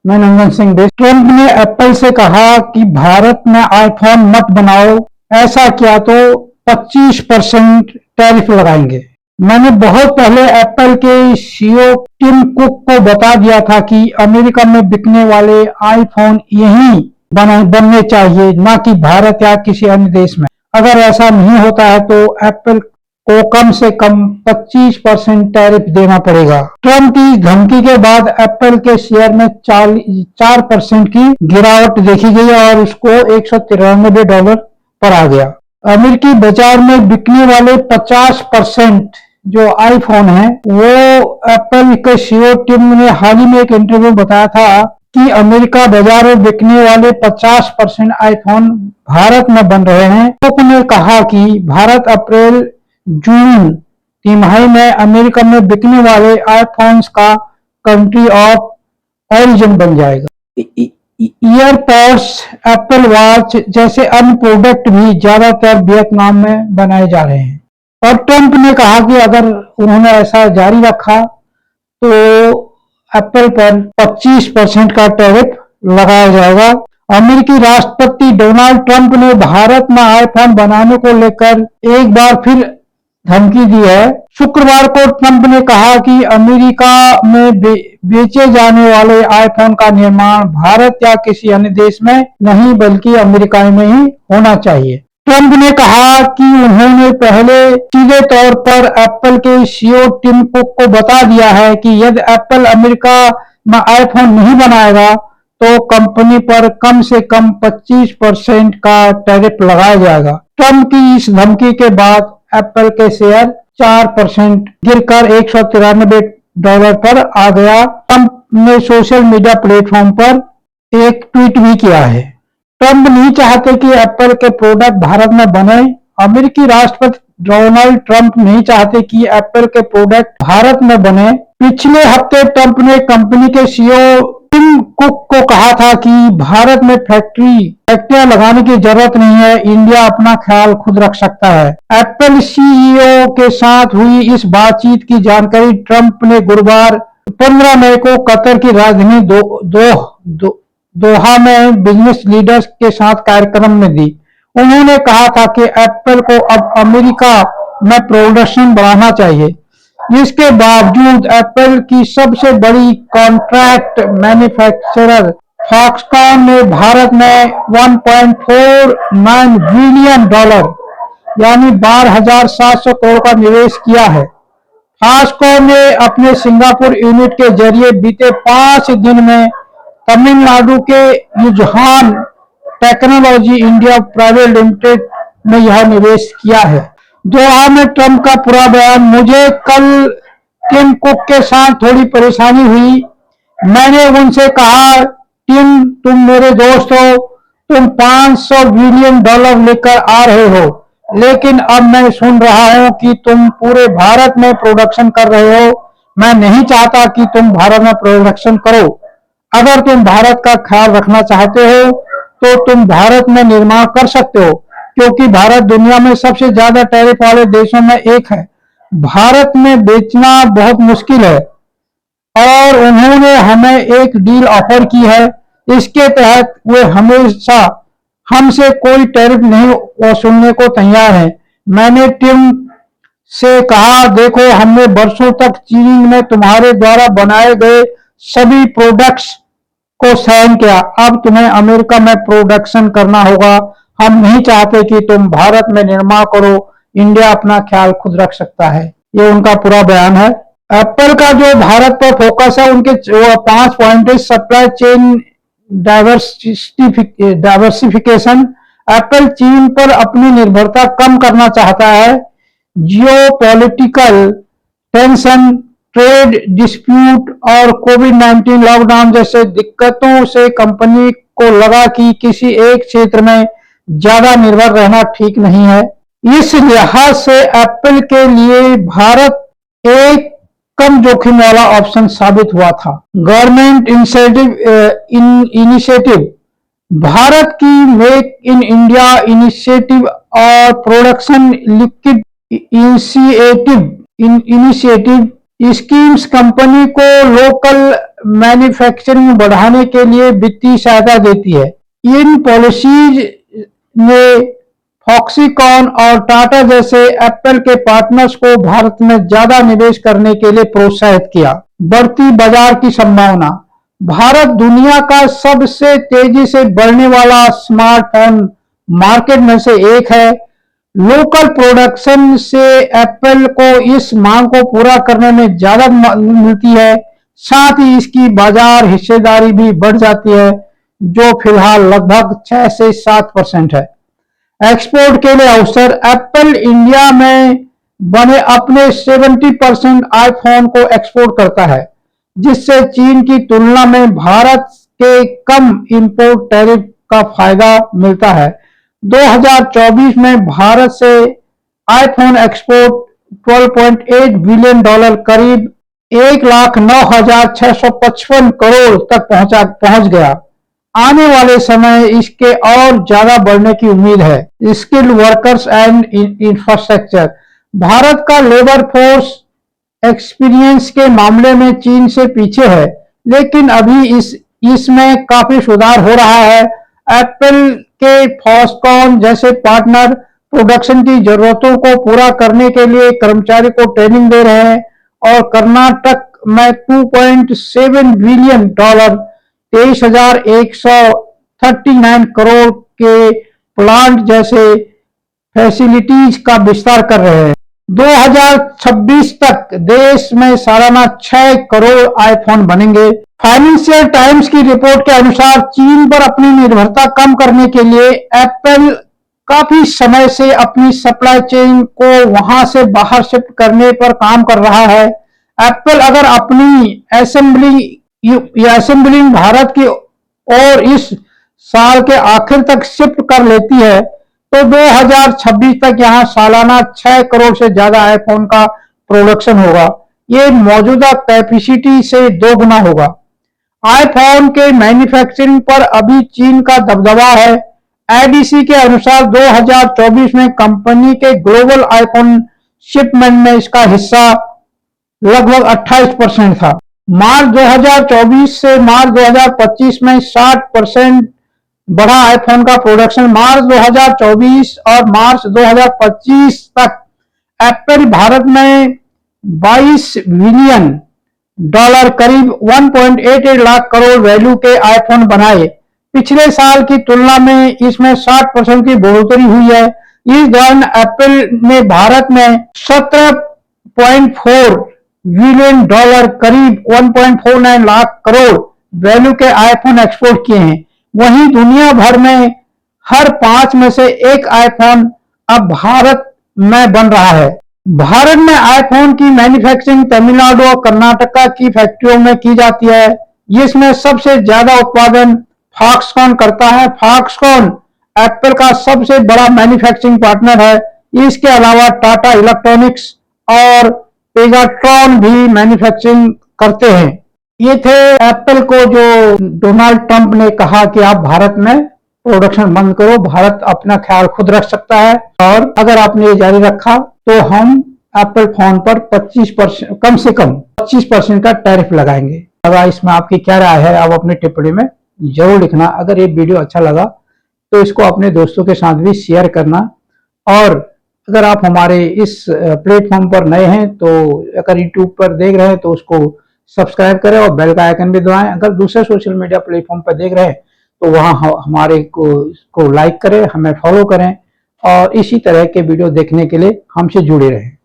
मैं नंदन सिंह देश। ट्रंप ने एप्पल से कहा कि भारत में आईफोन मत बनाओ, ऐसा किया तो 25% टैरिफ लगाएंगे। मैंने बहुत पहले एप्पल के सीईओ टिम कुक को बता दिया था कि अमेरिका में बिकने वाले आईफोन यहीं बनने चाहिए, न कि भारत या किसी अन्य देश में। अगर ऐसा नहीं होता है तो एप्पल को कम से कम 25% टैरिफ देना पड़ेगा। ट्रंप की धमकी के बाद एप्पल के शेयर में 4% की गिरावट देखी गई और उसको $193 पर आ गया। अमेरिकी बाजार में बिकने वाले 50% जो आईफोन है वो एप्पल के सीईओ टिम ने हाल ही में एक इंटरव्यू में बताया था कि अमेरिका बाजार में बिकने वाले 50% आईफोन भारत में बन रहे हैं। कुक ने कहा कि भारत अप्रैल जून तिमाही में अमेरिका में बिकने वाले आईफोन्स का कंट्री ऑफ ओरिजिन बन जाएगा। ईयरपॉड्स, एप्पल वॉच जैसे अन्य प्रोडक्ट भी ज्यादातर वियतनाम में बनाए जा रहे हैं। और ट्रंप ने कहा कि अगर उन्होंने ऐसा जारी रखा तो एप्पल पर 25% का टैरिफ लगाया जाएगा। अमेरिकी राष्ट्रपति डोनाल्ड ट्रंप ने भारत में आईफोन बनाने को लेकर एक बार फिर धमकी दी है। शुक्रवार को ट्रंप ने कहा कि अमेरिका में बेचे जाने वाले आईफोन का निर्माण भारत या किसी अन्य देश में नहीं बल्कि अमेरिका में ही होना चाहिए। ट्रंप ने कहा कि उन्होंने पहले सीधे तौर पर एप्पल के सीईओ टिम कुक को बता दिया है कि यदि एप्पल अमेरिका में आईफोन नहीं बनाएगा तो कंपनी पर कम से कम 25% का टैरिफ लगाया जाएगा। ट्रंप की इस धमकी के बाद एप्पल के शेयर 4% गिरकर $193 पर आ गया। ट्रंप ने सोशल मीडिया प्लेटफॉर्म पर एक ट्वीट भी किया है। ट्रंप नहीं चाहते कि एप्पल के प्रोडक्ट भारत में बने। अमेरिकी राष्ट्रपति डोनाल्ड ट्रंप नहीं चाहते कि एप्पल के प्रोडक्ट भारत में बने। पिछले हफ्ते ट्रंप ने कंपनी के सीईओ टिम कुक को कहा था कि भारत में फैक्ट्रियां लगाने की जरूरत नहीं है, इंडिया अपना ख्याल खुद रख सकता है। एप्पल सीईओ के साथ हुई इस बातचीत की जानकारी ट्रंप ने गुरुवार 15 मई को कतर की राजधानी दोहा में बिजनेस लीडर्स के साथ कार्यक्रम में दी। उन्होंने कहा था कि एप्पल को अब अमेरिका में प्रोडक्शन बढ़ाना चाहिए। इसके बावजूद एप्पल की सबसे बड़ी कॉन्ट्रैक्ट मैन्युफैक्चरर फॉक्सकॉन ने भारत में $1.49 बिलियन यानी 12,700 करोड़ का निवेश किया है। फॉक्सकॉन ने अपने सिंगापुर यूनिट के जरिए बीते 5 दिन में तमिलनाडु के युजहान टेक्नोलॉजी इंडिया प्राइवेट लिमिटेड में यह निवेश किया है। दोहा में ट्रंप का पूरा बयान। मुझे कल टिम कुक के साथ थोड़ी परेशानी हुई। मैंने उनसे कहा, टिम तुम मेरे दोस्त हो, तुम $500 बिलियन लेकर आ रहे हो, लेकिन अब मैं सुन रहा हूं कि तुम पूरे भारत में प्रोडक्शन कर रहे हो। मैं नहीं चाहता कि तुम भारत में प्रोडक्शन करो। अगर तुम भारत का ख्याल रखना चाहते हो तो तुम भारत में निर्माण कर सकते हो, क्योंकि भारत दुनिया में सबसे ज्यादा टैरिफ वाले देशों में एक है। भारत में बेचना बहुत मुश्किल है और उन्होंने हमें एक डील ऑफर की है। इसके तहत वे हमेशा हमसे कोई टैरिफ नहीं वसूलने को तैयार हैं। मैंने टिम से कहा, देखो हमने वर्षों तक चीन में तुम्हारे द्वारा बनाए गए सभी प्रोडक्ट्स को सहन किया, अब तुम्हें अमेरिका में प्रोडक्शन करना होगा। हम नहीं चाहते कि तुम भारत में निर्माण करो, इंडिया अपना ख्याल खुद रख सकता है। ये उनका पूरा बयान है। एप्पल का जो भारत पर फोकस है, उनके 5 पॉइंट है। Supply chain diversification. एप्पल चीन पर अपनी निर्भरता कम करना चाहता है। जियोपॉलिटिकल टेंशन, ट्रेड डिस्प्यूट और कोविड-19 लॉकडाउन जैसे दिक्कतों से कंपनी को लगा कि किसी एक क्षेत्र में ज्यादा निर्भर रहना ठीक नहीं है। इस लिहाज से एप्पल के लिए भारत एक कम जोखिम वाला ऑप्शन साबित हुआ था। Government initiative. भारत की मेक इन इंडिया इनिशिएटिव और production linked initiative schemes company को लोकल मैन्युफैक्चरिंग बढ़ाने के लिए वित्तीय सहायता देती है। इन पॉलिसीज ने फॉक्सीकॉन और टाटा जैसे एप्पल के पार्टनर्स को भारत में ज्यादा निवेश करने के लिए प्रोत्साहित किया। बढ़ती बाजार की संभावना। भारत दुनिया का सबसे तेजी से बढ़ने वाला स्मार्टफोन मार्केट में से एक है। लोकल प्रोडक्शन से एप्पल को इस मांग को पूरा करने में ज्यादा मिलती है। साथ ही इसकी बाजार हिस्सेदारी भी बढ़ जाती है, जो फिलहाल लगभग 6 से 7% है। एक्सपोर्ट के लिए अवसर। एप्पल इंडिया में बने अपने 70% आईफोन को एक्सपोर्ट करता है, जिससे चीन की तुलना में भारत के कम इंपोर्ट टैरिफ का फायदा मिलता है। 2024 में भारत से आईफोन एक्सपोर्ट $12.8 बिलियन, करीब 1,09,655 करोड़ तक पहुंच गया। आने वाले समय इसके और ज्यादा बढ़ने की उम्मीद है। Skilled workers and infrastructure. Bharat का लेबर फोर्स एक्सपीरियंस के मामले में चीन से पीछे है, लेकिन अभी इसमें काफी सुधार हो रहा है। एप्पल के फॉक्सकॉन जैसे पार्टनर प्रोडक्शन की जरूरतों को पूरा करने के लिए कर्मचारी को ट्रेनिंग दे रहे हैं और कर्नाटक में $2.7 बिलियन, 23,139 करोड़ के प्लांट जैसे फैसिलिटीज का विस्तार कर रहे हैं। 2026 तक देश में सालाना 6 करोड़ आईफोन बनेंगे। फाइनेंशियल टाइम्स की रिपोर्ट के अनुसार चीन पर अपनी निर्भरता कम करने के लिए एप्पल काफी समय से अपनी सप्लाई चेन को वहां से बाहर शिफ्ट करने पर काम कर रहा है। एप्पल अगर अपनी असेंबलिंग भारत की ओर इस साल के आखिर तक शिफ्ट कर लेती है, तो 2026 तक यहां सालाना 6 करोड़ से ज्यादा आईफोन का प्रोडक्शन होगा। ये मौजूदा कैपेसिटी से 2 गुना होगा। आईफोन के मैन्युफैक्चरिंग पर अभी चीन का दबदबा है। एडीसी के अनुसार 2024 में कंपनी के ग्लोबल आईफोन शिपमेंट में इसका हिस्सा लगभग 28% था। मार्च 2024 से मार्च 2025 में 60% बढ़ा आईफोन का प्रोडक्शन। मार्च 2024 और मार्च 2025 तक एप्पल भारत में $22 बिलियन, करीब 1.88 लाख करोड़ वैल्यू के आईफोन बनाए। पिछले साल की तुलना में इसमें 60% की बढ़ोतरी हुई है। इस दौरान एप्पल ने भारत में $17.4 बिलियन, करीब 1.49 लाख करोड़ वैल्यू के आईफोन एक्सपोर्ट किए हैं। वहीं दुनिया भर में हर 5 में से एक आईफोन अब भारत में बन रहा है। भारत में आईफोन की मैन्युफैक्चरिंग तमिलनाडु और कर्नाटका की फैक्ट्रियों में की जाती है। इसमें सबसे ज्यादा उत्पादन फॉक्सकॉन करता है। फॉक्सकॉन एप्पल का सबसे बड़ा मैन्युफैक्चरिंग पार्टनर है। इसके अलावा टाटा इलेक्ट्रॉनिक्स और पेगाट्रॉन भी मैन्युफैक्चरिंग करते हैं। ये थे एप्पल को जो डोनाल्ड ट्रंप ने कहा कि आप भारत में प्रोडक्शन बंद करो, भारत अपना ख्याल खुद रख सकता है। और अगर आपने ये जारी रखा तो हम एप्पल फोन पर 25%, कम से कम 25% का टैरिफ लगाएंगे। अगर इसमें आपकी क्या राय है, आप अपनी टिप्पणी में जरूर लिखना। अगर ये वीडियो अच्छा लगा तो इसको अपने दोस्तों के साथ भी शेयर करना। और अगर आप हमारे इस प्लेटफॉर्म पर नए हैं तो अगर यूट्यूब पर देख रहे हैं तो उसको सब्सक्राइब करें और बेल का आइकन भी दबाएं। अगर दूसरे सोशल मीडिया प्लेटफॉर्म पर देख रहे हैं तो वहां हमारे को लाइक करें, हमें फॉलो करें और इसी तरह के वीडियो देखने के लिए हमसे जुड़े रहें।